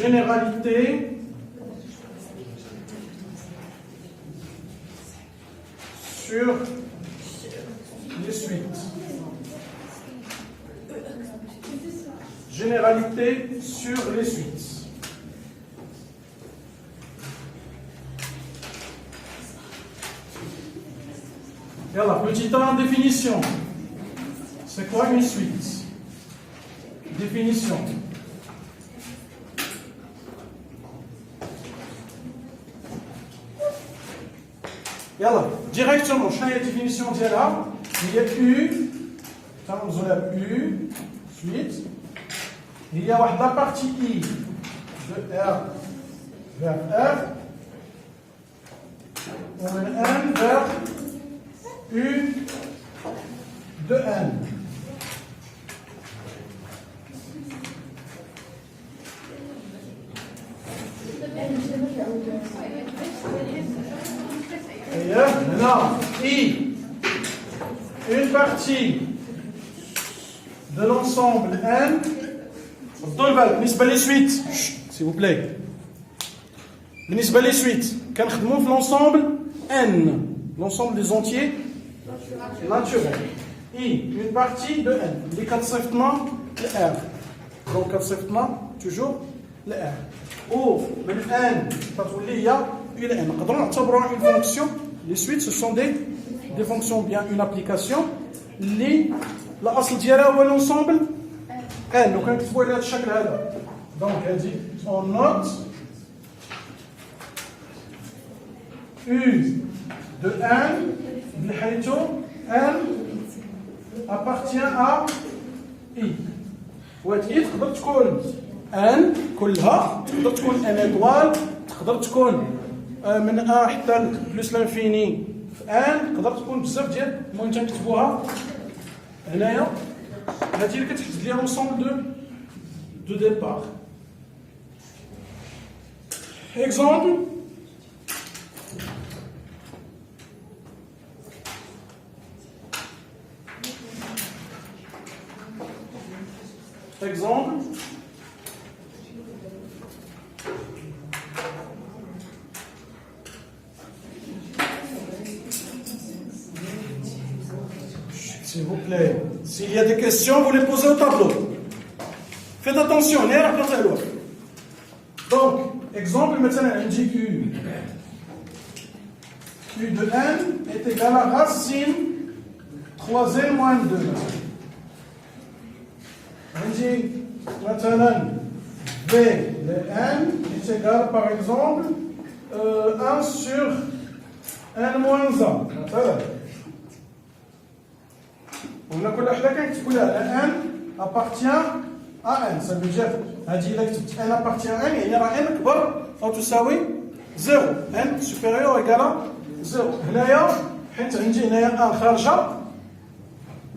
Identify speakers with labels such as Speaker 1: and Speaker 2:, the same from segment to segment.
Speaker 1: généralité sur les suites. Généralité sur les suites. Voilà, petit A en définition. C'est quoi une suite? Définition. Yalla, directement, je fais la définition d'Yala. Il y a U, U, suite. Il y a la partie I de R vers R. On met N vers U de N. Et maintenant, I, une partie de l'ensemble N. بالنسبة لي سويت s'il vous plaît. بالنسبة لي سويت كنخدموا في l'ensemble N, l'ensemble des entiers naturels. I, une partie de N. اللي كتصيفطنا ل R. Donc كتصيفطنا toujours ل R. و من N كتولي هي إلى N. نقدروا نعتبروها une fonction. Les suites ce sont des fonctions bien une application اللي الأصل ديالها هو l'ensemble N. لو كنكتبوا على هذا الشكل هذا. Donc هذه on note U de N بحيث N appartient à I. وهذه تقدر تكون N كلها، تقدر تكون N étoile، تقدر تكون من A حتى بلس لانفيني في N، تقدر تكون بزاف ديال. المهم تنكتبوها هنايا. هذه اللي كتحدد ليها l'ensemble de départ. Exemple. Exemple. S'il vous plaît, s'il y a des questions, vous les posez au tableau. Faites attention, on est à la l'autre. Donc, exemple, maintenant, on dit U. U de N est égal à racine 3N moins 2. On dit maintenant V de N est égal par exemple 1 sur N moins 1. On a que N appartient à N. Ça veut dire que N appartient à N et il y a N qui est 0. N supérieur ou égal à 0. Là, حيت عندي هنايا ان خارجه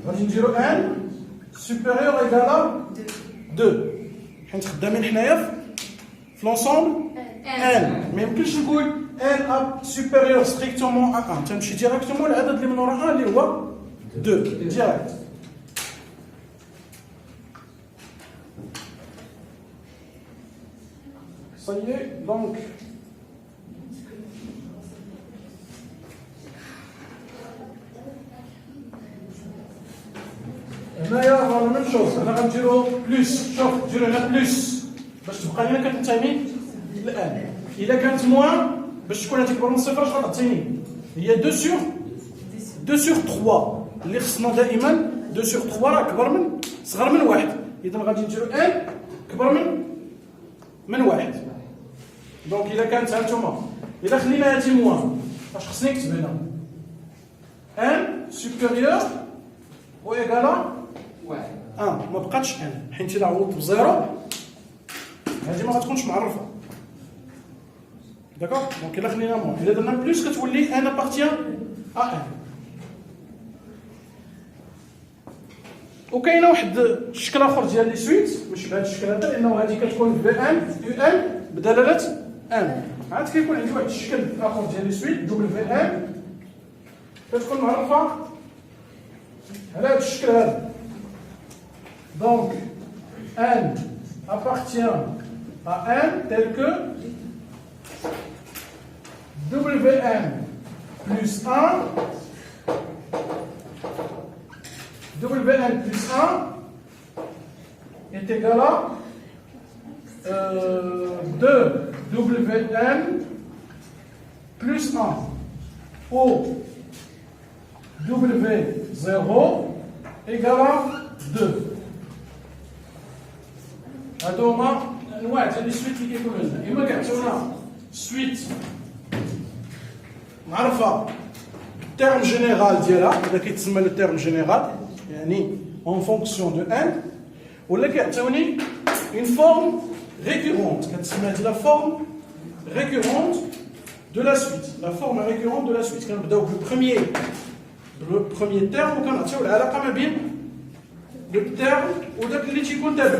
Speaker 1: غادي نديرو ان supérieur égal à 2 حيت خدامين حنايا في l'ensemble n. ما يمكنش نقول n supérieur strictement à 1. تنمشي ديريكتومون للعدد اللي من وراء 1 اللي هو 2 ديريكت. Ça y est, donc هنايا راه لا ميم شوز. انا غنديرو بلس. شوف ديرو هنا بلس باش تبقى لنا كتنتمي للان. الا كانت موان باش تكون تكبر من صفر اش غتعطيني؟ هي 2 sur 3 اللي خصنا دائما 2 sur 3 راه كبر صغر من 1. اذا غادي نديرو ان كبر من 1. دونك الا كانت هانتوما الا خلينا هادي موان اش خصني نكتب هنا؟ ان supérieur و égal à 1. ما بقاتش ان حيت الا عوضت بزيرو هذه ما غتكونش معرفه. داكوغ. دونك الا خلينا موان الا درنا بلوس كتولي ان appartient à 1. وكاينه واحد الشكل اخر ديال لي سويت ماشي بهذا الشكل هذا لانه هذه كتكون في ان يو ان بدلاله ان. عاد كيكون عندي واحد الشكل اخر ديال لي سويت دبل في ان كتكون معرفه على هذا الشكل هذا. Donc n appartient à n tel que Wn plus 1 Wn plus 1 est égal à 2 Wn plus 1 ou W0 égal à 2. هادو هما انواع ديال لي سويت اللي كيكونوا لنا اما كيعطيونا سويت معرفه التيرم جينيرال ديالها هذا كيتسمى لو تيرم جينيرال يعني اون فونكسيون دو ان ولا كيعطيوني اون فورم ريكورونت كتسمى هذه لا فورم ريكورونت دو لا سويت لا فورم ريكورونت دو لا سويت كنبداو بالبروميير تيرم وكنعطيو العلاقه ما بين لو تيرم وداك اللي تيكون تابع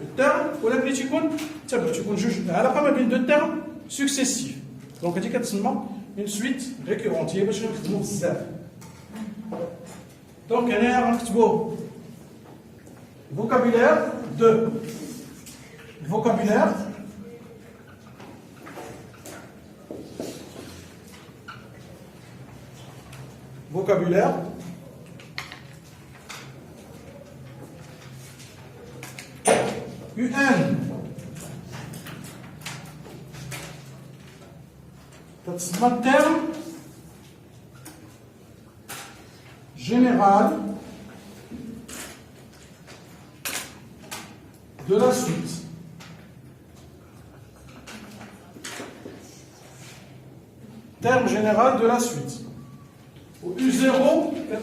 Speaker 1: التيرم وداك اللي تيكون تابع تيكون جوج العلاقه ما بين دو تيرم سكسيسيف دونك هذه كتسمى اون سويت ريكورونت هي باش نخدمو بزاف دونك هنايا غنكتبو vocabulaire 2 vocabulaire UN تسمى terme général de la suite. Terme général de la suite. Au U0,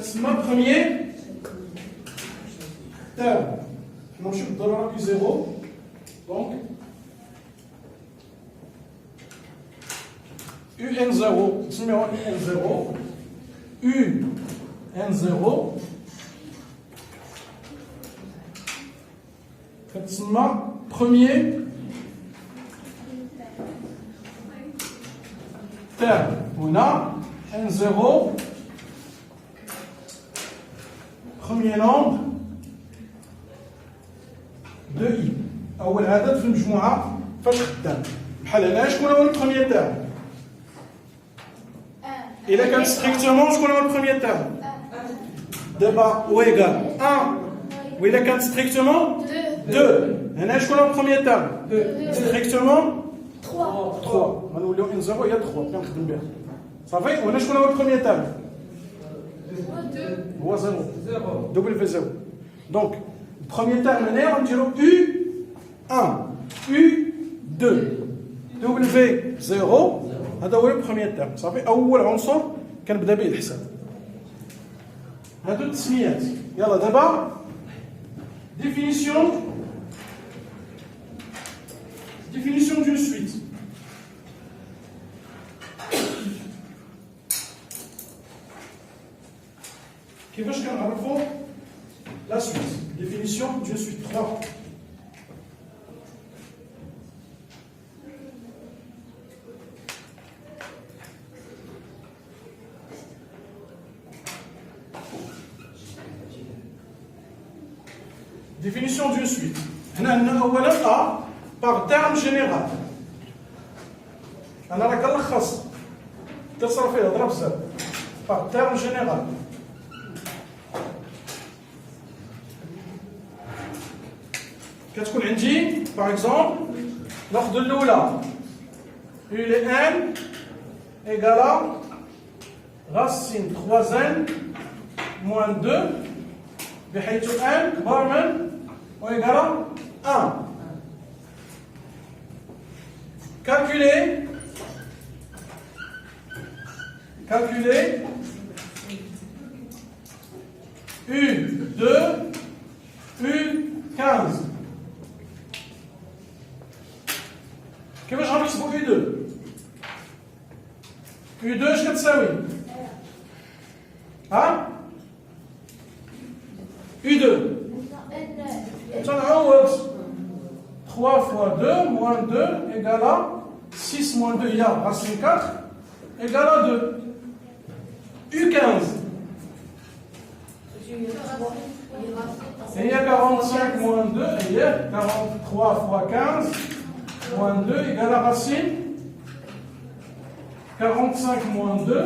Speaker 1: c'est mon premier terme. Donc, je donne un U0. Donc, UN0, c'est numéro UN0. UN0. C'est mon premier terme. On a N0, premier nombre de I. أول عدد في المجموعة فاش خدام. بحال هنا شكون هو البروميير تيرم؟ إلا كان ستريكتومون شكون هو البروميير تيرم؟ دابا هو إيكال 1 وإلا كان ستريكتومون 2. هنا شكون هو البروميير تيرم؟ ستريكتومون 3. غنوليو ان 0 هي 3 كنخدم بها صافي. وهنا شكون هو البروميير تيرم؟ هو 0 دبليو 0. دونك البروميير تيرم هنا غنديرو U1 U2 دبليو 0 هذا هو البروميير تيرم صافي. اول عنصر كنبدا به الحساب. هادو التسميات. يلا دابا définition d'une suite. كيفاش كنعرفوا la suite? Définition d'une suite 3. Définition d'une suite. هنا أولا A par terme général. أنا راه كنلخص تصرف فيه هضره بزاف. par terme général. كتكون عندي par exemple ناخذ الأولى U les n égale à racine 3n moins 2 بحيث n كبر من و égale à 1. Calculer U2 U15. كيفاش غنحسبوا U2 اش كتساوي؟ ها U2 تنعوض 3 fois 2 moins 2 égale à 6 moins 2 il y a racine 4 égale à 2. U15. Et il y a 45 moins 2, et il y a 43 fois 15 moins 2 égale la racine. 45 moins 2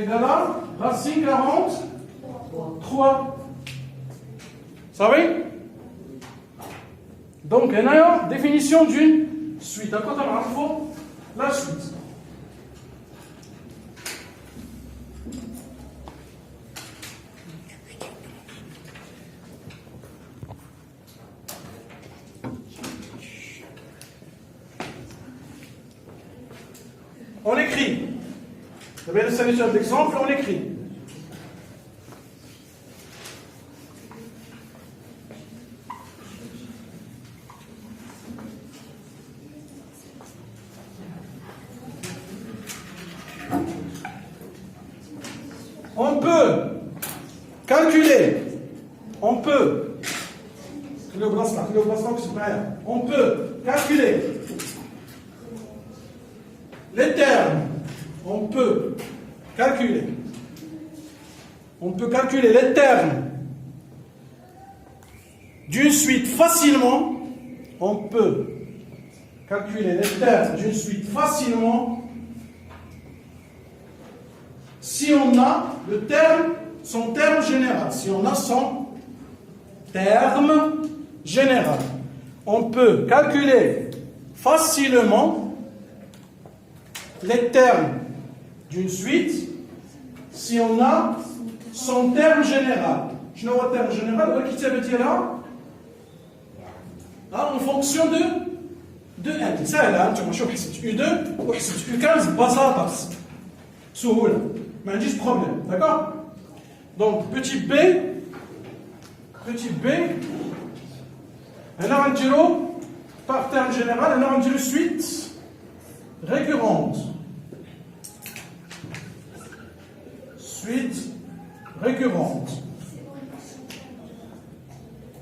Speaker 1: égale la racine 43. Ça va? Donc, il y a une définition d'une suite. À quoi on a la suite. On écrit. Vous avez le sélection d'exemple, on écrit. On peut calculer, on peut calculer les termes, on peut calculer les termes d'une suite facilement, on peut calculer les termes d'une suite facilement si on a le terme, son terme général. Si on a son terme général. On peut calculer facilement les termes d'une suite si on a son terme général. Je n'ai pas le terme général, qui veut dire là en fonction de n. Ça là, tu vas voir, U2 ou U15 ببساطة سهولة. Mais il y a problème, d'accord? Donc, petit b, et là on dit par terme général, et là on dit suite récurrente. Suite récurrente.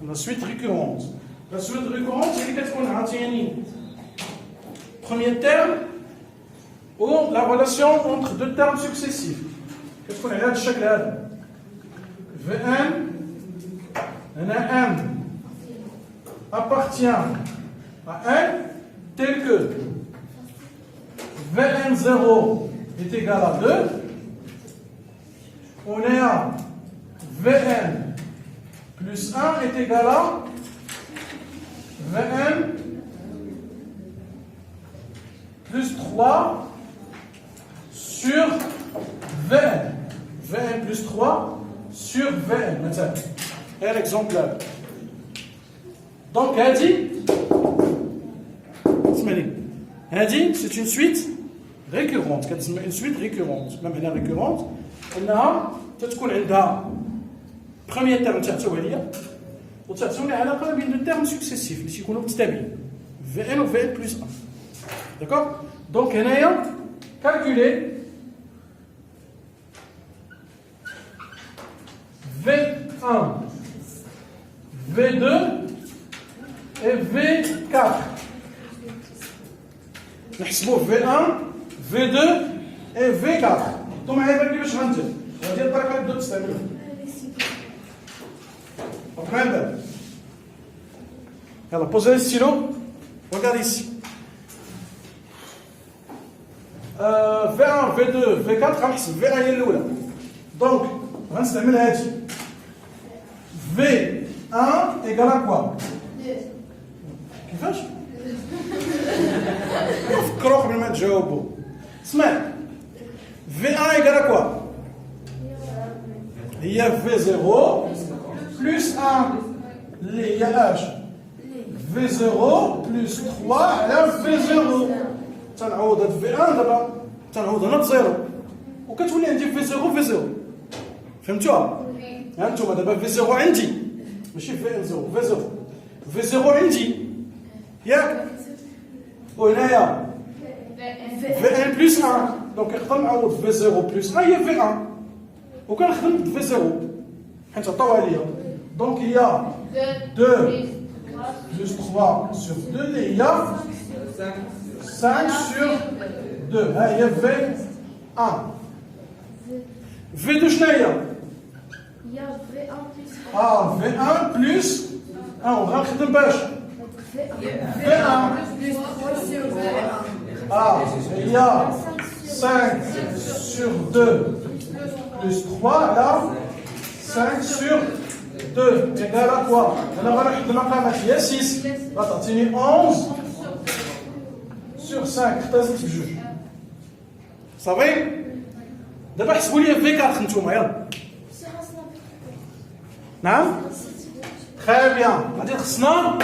Speaker 1: La suite récurrente. La suite récurrente, c'est qu'est-ce qu'on a? Premier terme, ou la relation entre deux termes successifs. Qu'est-ce qu'on a là de chaque lèvre? Vn, n appartient à n tel que Vn0 est égal à 2. On est à Vn plus 1 est égal à Vn plus 3 sur Vn. Vn plus 3 sur Vn. Maintenant, un exemple là. Donc, c'est une suite récurrente. Une suite récurrente. Même elle est récurrente. Elle a premier terme ou de termes successifs. Ici, on a Vn ou Vn plus 1. D'accord? Donc, on a calculé V1, V2 et V4. نحسبوا V1, V2 et V4. انتم معايا كيفاش غندير؟ غندير الطريقه اللي بداو تستعملوها. Comprendre? Alors, posez le stylo. Regardez ici. V1, V2, V4 غنحسب V1 هي الاولى. دونك غنستعمل هادي. V1 égale à quoi? كيفاش؟ فكروا قبل ما تجاوبوا. اسمع. V1 égale à quoi? هي V0 plus 1 اللي هي اش؟ V0 plus 3 على V0. تنعوض هاد V1 دابا تنعوض هنا بزيرو. وكتولي عندي V0 V0. فهمتوها؟ ها انتم دابا V0 عندي ماشي V0 V0 V0 عندي ياك وهنايا V1 plus 1 دونك نقدر نعوض V0 plus 1 هي V1 وكنخدم ب V0 حيت عطاوها ليا دونك هي 2 plus 3 sur 2 اللي هي 5 sur 2 ها هي V1 V2 شنو هي؟
Speaker 2: Il y a V1 plus
Speaker 1: V1 plus 1 وغا نخدم باش V1
Speaker 2: plus 3 sur V1.
Speaker 1: il y a 5 sur 2 plus 3 là 5 sur 2 égale à quoi? أنا غنحط المقامات هي 6 غتعطيني 11 sur 5 اختزلت بجوج صافي؟ دابا حسبوا لي في 4 نتوما يلا نعم؟ تخي بيان غادي خصنا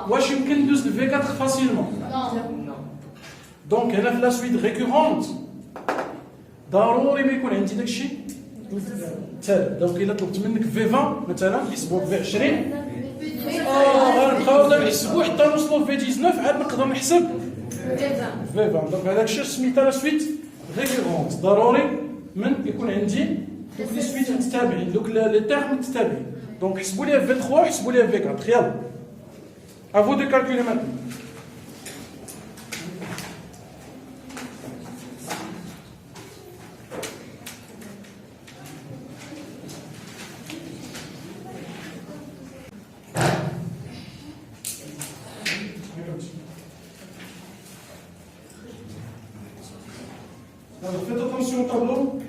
Speaker 1: واش يمكن ندوز ل V4 فاسيلمون؟ دونك هنا في لا سويت ريكورونت ضروري ما يكون عندي داكشي تال دونك الا طلبت منك في 20 مثلا نحسبوه في 20 غنبقاو دابا نحسبوه حتى نوصلوا في 19 عاد نقدر نحسب في 20 دونك هذاك الشيء سميتها لا سويت ريكورونت ضروري من يكون عندي دوك لي سويت متتابعين دوك لي تيرم متتابعين دونك حسبوا لي في 3 حسبوا لي في 4 يلا à vous de calculer maintenant. Alors faites attention au tableau.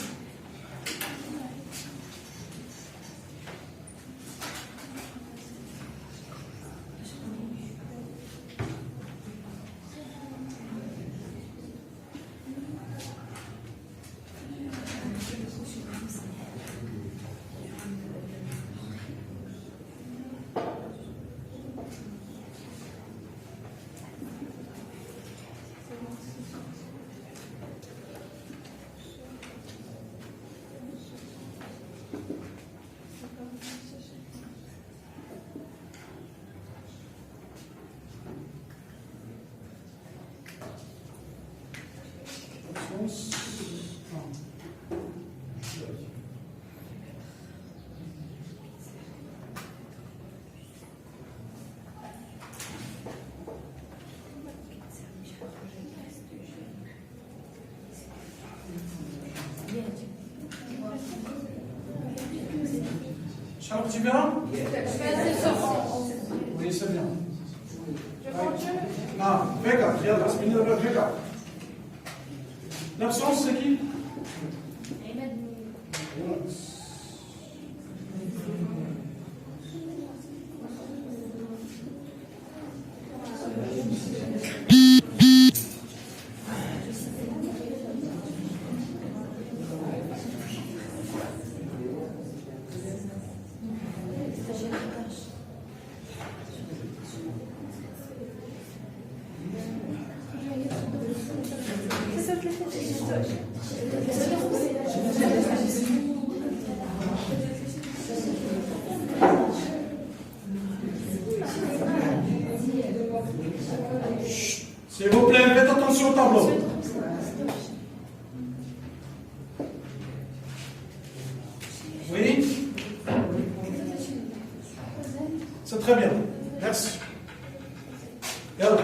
Speaker 1: Charles, tu verras? Oui, c'est bien. Non, V4, regarde, c'est fini avec V4. L'absence, c'est qui? S'il vous plaît, faites attention au tableau. Oui? C'est très bien. Merci. Et alors?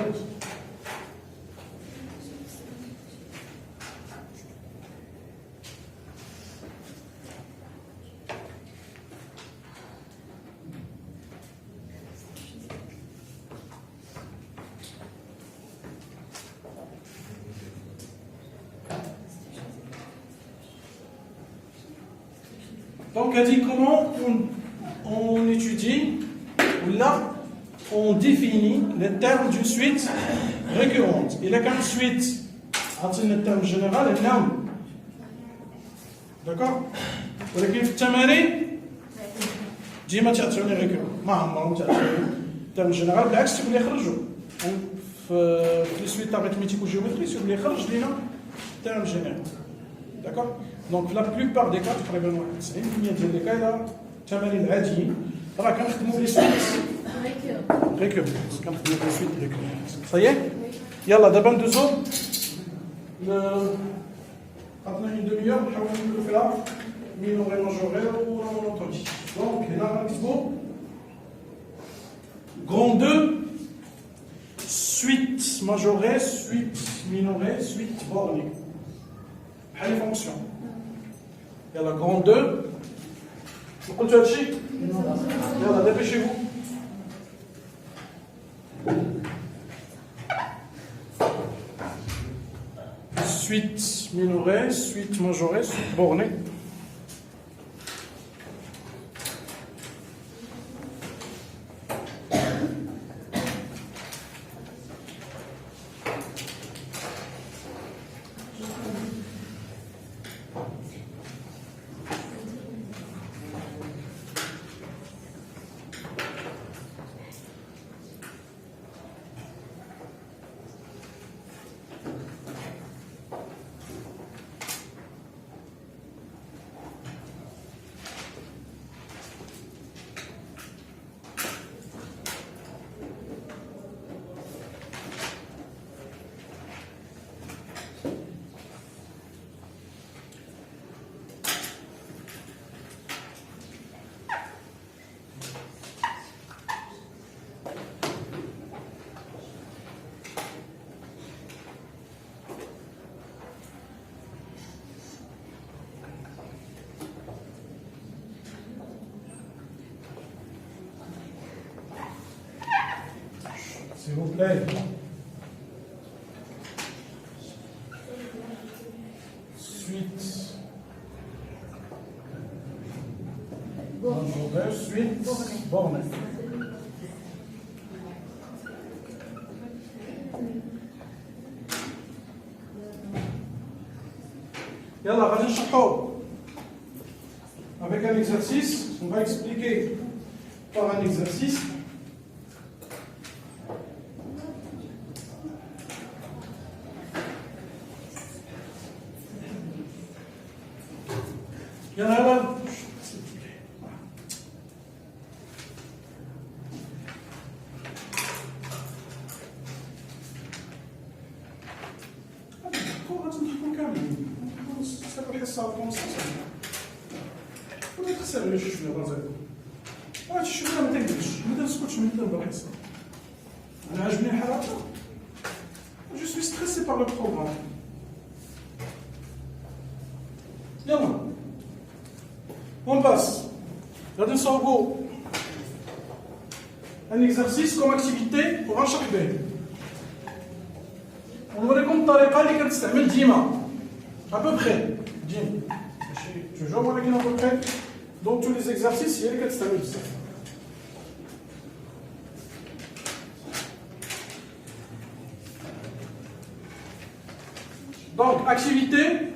Speaker 1: Donc, elle dit comment on étudie, ou là, on définit les termes d'une suite récurrente. Il y a qu'une suite, le terme général est noun. D'accord? ولكن في التمارين ديما تعطيوني ريكورون ما عمرهم تعطيوني الترم جينيرال بالعكس تيقول لي خرجوا في لي سويت اريثميتيك وجيومتري تيقول لي خرج لينا الترم جينيرال داكور دونك في لا بلوبار دي كا تقريبا 91% ديال لي كا التمارين العاديين راه كنخدموا لي سويت ريكورون كنخدموا لي سويت ريكورون صحيح يلا دابا ندوزو عطنا une demi-heure نحاولوا نديرو فيها minoré majoré ou la monotonie. Donc, là, grand 2, suite majorée, suite minorée, suite bornée. Les fonctions. Il y a la grande 2. Vous comptez le chic? Dépêchez-vous. Suite minorée, suite majorée, suite bornée. S'il vous plaît. Suite. Majorée, suite. Bornée. Yalla, غادي نشرحو avec un exercice. On va expliquer par un exercice. يلا يلا ولا تخسر ليش شويه برازيل واش شويه ما تقدرش ما تسكتش من الدم بالحصه انا عجبني الحركه جو سوي ستريسي بار لو بروغرام يلا on passe غادي نصاوبو un exercice comme activité pour un chaque B ونوريكم الطريقه اللي كنستعمل ديما à peu près ديما ماشي toujours ولكن à peu près donc tous les exercices هي اللي كتستعمل بزاف donc activité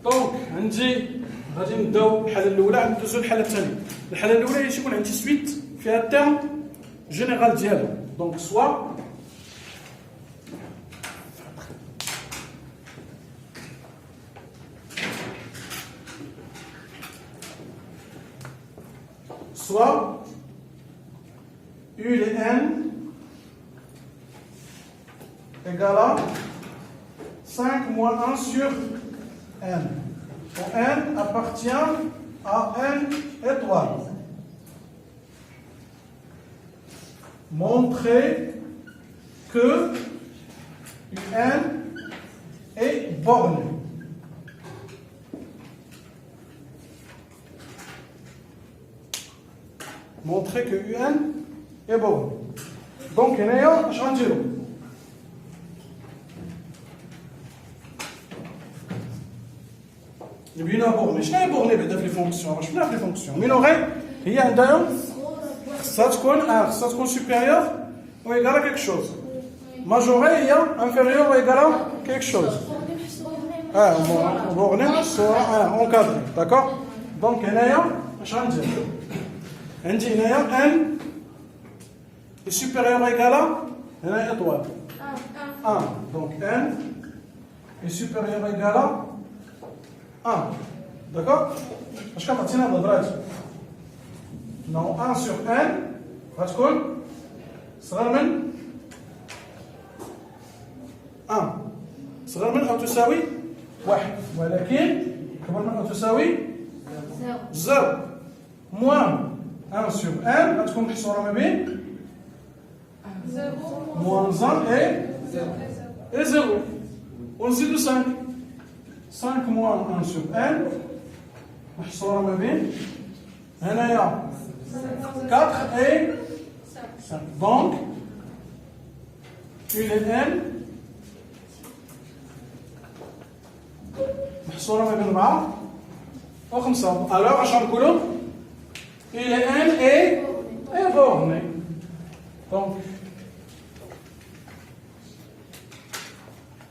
Speaker 1: دونك عندي غادي نبداو الحاله الاولى عاد ندوزو للحاله الثانيه الحاله الاولى هي تيكون عندي سويت فيها التيرم جينيرال ديالو دونك سوا U et N égale à 5 moins 1 sur N. Où N appartient à N étoile. Montrer que UN est borné. Montrer que UN est borné. Donc, je vais dire. بينا بورني شنو هي بورني بعدا في لي فونكسيون شنو في لي فونكسيون مينوري هي عندها خصها تكون سوبيريور و ايغال كيك شوز ماجوري هي انفيريور و ايغال كيك شوز بورني نحسوها اونكادري داكور دونك هنايا اش غندير عندي هنايا ان سوبيريور ايغال هنايا اطوال 1 دونك ان سوبيريور ايغال 1. D'accord? Parce que maintenant, on va dire non, 1 sur n, ça va 1. Ça صغر من أو تساوي 1 ولكن كبر من أو تساوي 0 موان 1 sur 1 غتكون محصورة ما بين moins 1 et 0 ونزيدو 5 5 moins 1 sur 1 محصورة ما بين هنايا 4 et 5 donc une et n محصورة ما بين 4 و 5 alors اش غنقولو une et n est bornée donc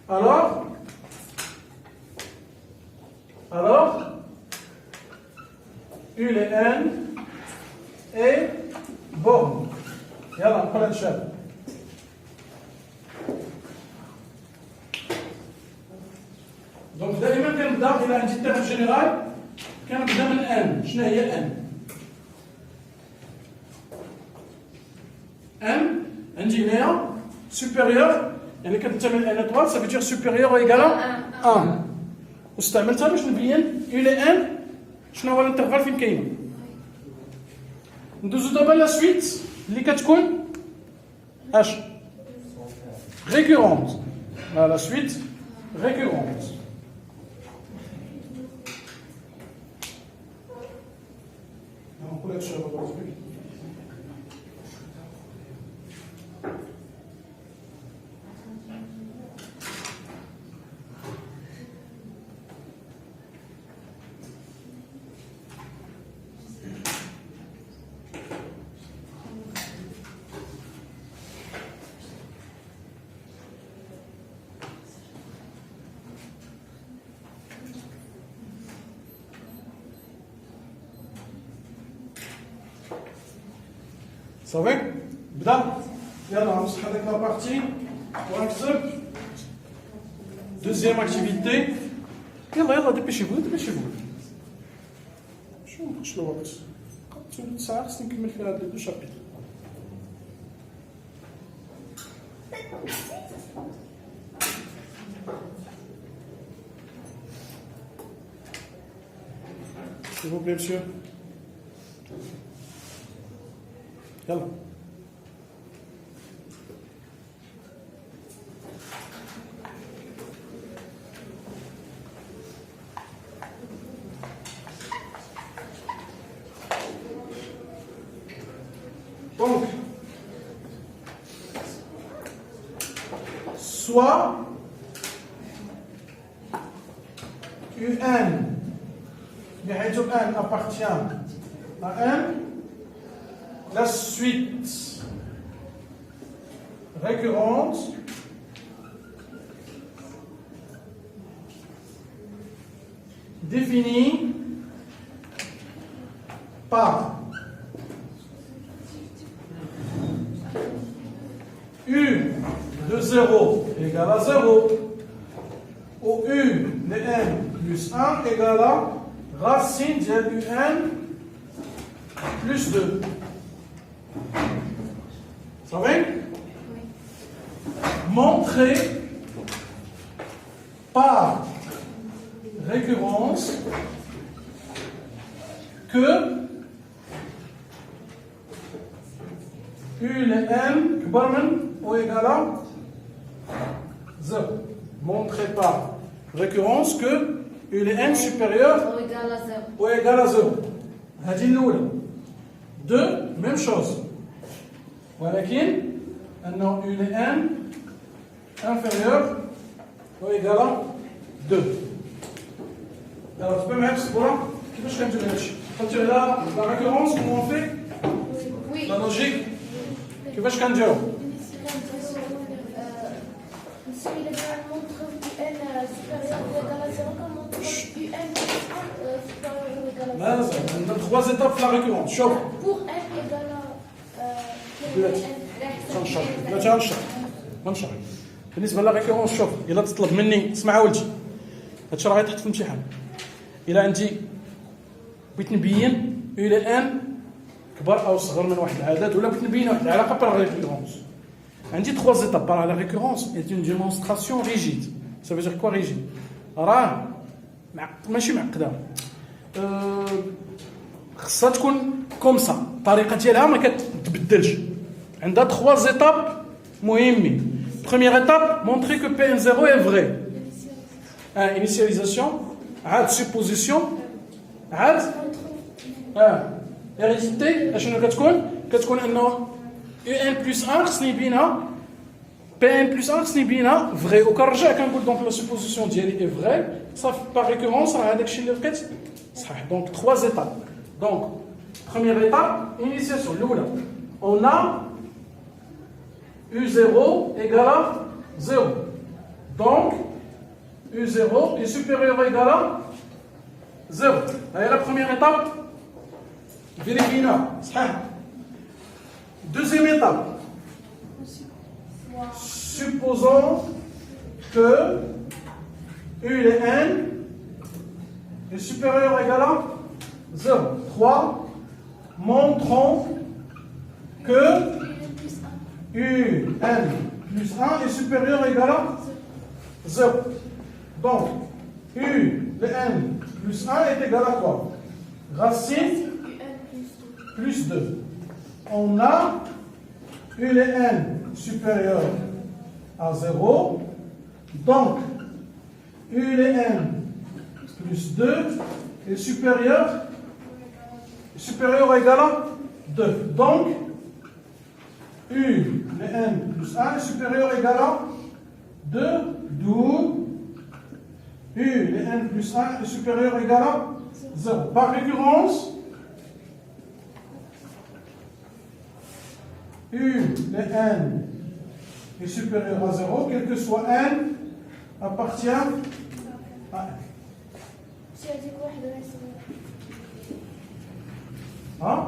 Speaker 1: alors une et n est bornée يلا نقول هاد الشاب دونك دائما كنبدا الى عندي التيرم جينيرال كنبدا من ان شنو هي ان ان عندي هنايا سوبيريور يعني كتنتمي لان اطوال ça veut dire supérieur ou égal à 1 واستعملتها باش نبين الى ان شنو هو الانترفال فين كاينه ندوزو دابا لا سويت اللي كتكون اش récurrente la suite récurrente نقول لك شنو هو صافي بدا يلا نمسح هذيك لا بارتي ونكتب دوزيام اكتيفيتي يلا ديبيشيفو شو مبقاش الوقت قد ساعة خصني نكمل فيها هاد دو شابيتر s'il vous plaît monsieur يلا donc soit UN بحيث N appartient à N la suite récurrente définie par U de 0 égale à 0 ou U de N plus 1 égale à racine de UN plus 2. Ça va? Montrer par récurrence que U et N ou égal à 0. Montrer par récurrence que U et N supérieur ou égal à 0. هذه الأولى. Deux, même chose. ولكن أنه U et N inférieur ou égal à 2. Alors, tu peux mettre voilà, كيفاش كندير هادشي؟ كندير la récurrence, comment on fait?
Speaker 2: Oui.
Speaker 1: La logique. كيفاش كنديرو؟
Speaker 2: Si il est bien montre UN supérieur ou égal à 0, comme montre UN supérieur ou égal à 0.
Speaker 1: لازم عندنا 3 étapes في la récurrence. شوف.
Speaker 2: Pour N égal
Speaker 1: غنشرح بالنسبه للريكورونس. شوف الا تطلب مني اسمع ولدي هادشي راه غيتحط في الامتحان. الا عندي بغيت نبين الى ان كبر او صغر من واحد العدد ولا بغيت نبين واحد العلاقه بار ريكورونس عندي 3 étapes. Par la récurrence est une démonstration rigide, Ça veut dire quoi rigide? راه ماشي معقده. خصها تكون كوم سا، الطريقه ديالها ما كتبدلش. عندها 3 étapes مهمين. Première étape, montrer que Pn0 est vrai. Initialisation, عاد supposition, عاد hérédité. شنو كتكون انه un plus 1 خصني يبينها Pn plus 1 خصني يبينها vrai. وكنرجع كنقول دونك لا supposition ديالي est vrai. صافي par récurrence راه هذاك الشيء اللي لقيت صحيح. Donc 3 étapes. Donc première étape, initiation الاولى. On a U0 égale à 0. Donc, U0 est supérieur ou égal à 0. C'est la première étape. Vérifiez-la. Deuxième étape. Supposons que U et N est supérieur ou égal à 0. 3. Montrons que UN plus 1 est supérieur ou égal à 0. Donc, U de N plus 1 est égal à quoi? Racine plus 2. On a U de N supérieur à 0. Donc, U de N plus 2 est supérieur ou égal à 2. Donc, U de N plus 1 est supérieur ou égal à 2, d'où U de N plus 1 est supérieur ou égal à 0. Par récurrence, U de N est supérieur à 0, quel que soit N, appartient à 1. Hein?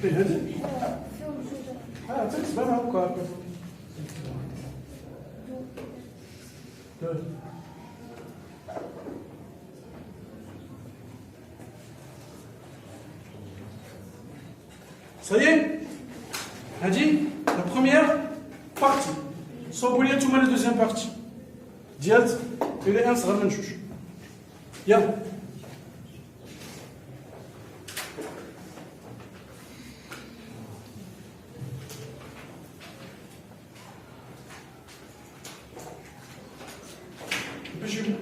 Speaker 1: C'est pas grave quoi. Ça y est? Hadi, la première partie. Sans oublier tout la deuxième partie. Diat, et les 1 sera la même chose. Y'a. Почему?